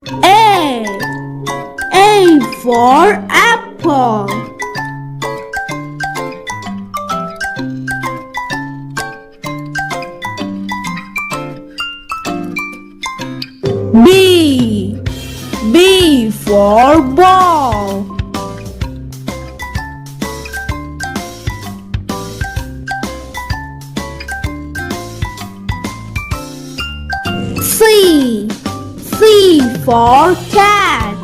A. A for apple. B. B for ball. C. C for cat.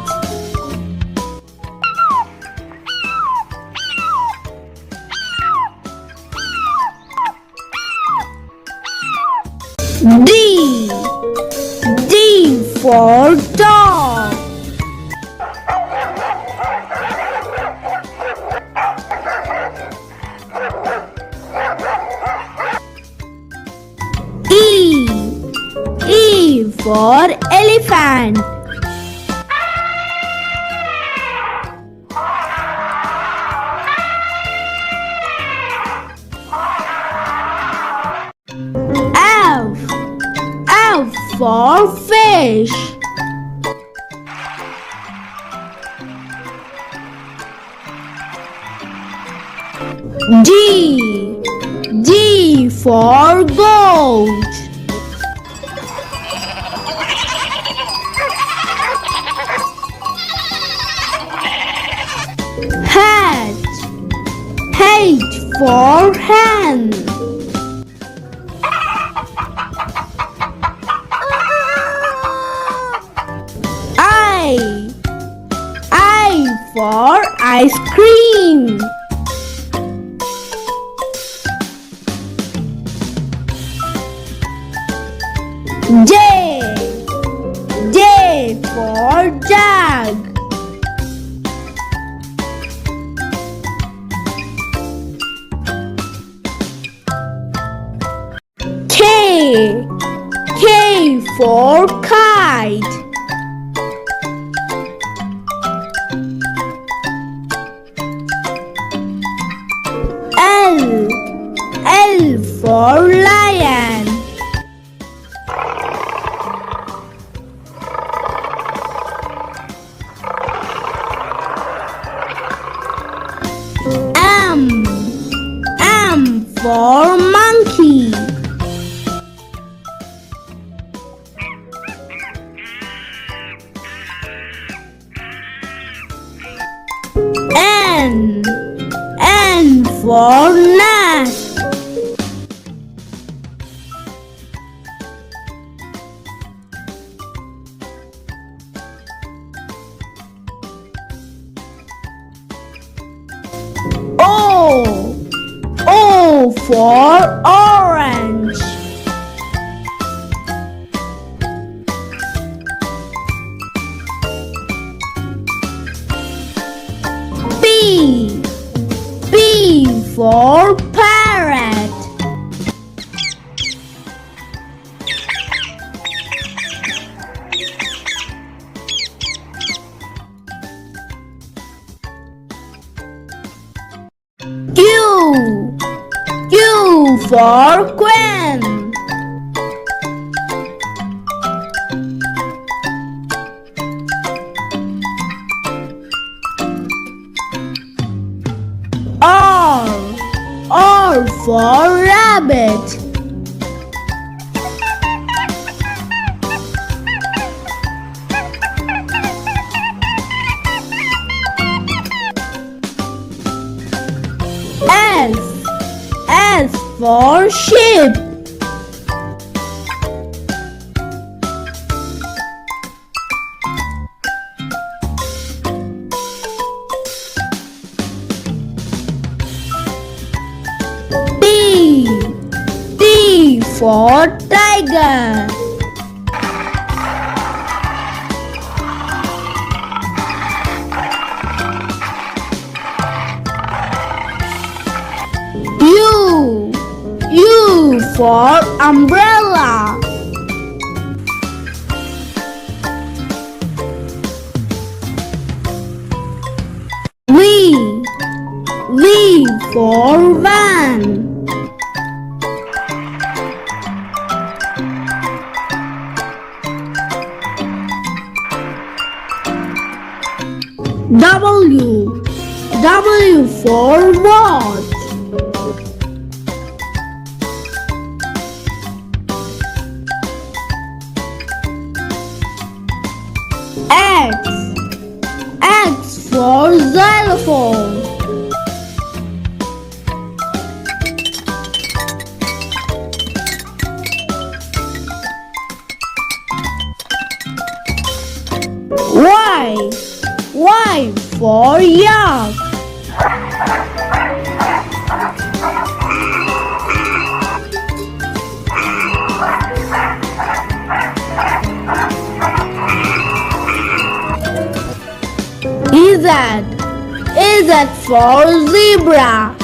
D. D for dog. E. E for elephant. F. F for fish. G. G for goat. H. H for hen. I for ice cream. J. J for jug. K. K for kite. L. L for lion. M. M for monkey. N. N for nest. O. O for orange. P. P for parrot. Q. Q for queen. R. R for rabbit. S. S for sheep. T. T for tiger. U. U for umbrella. V. V for van. W. W for watch. X. X for xylophone. Y. Y for yak. Z. Z for zebra.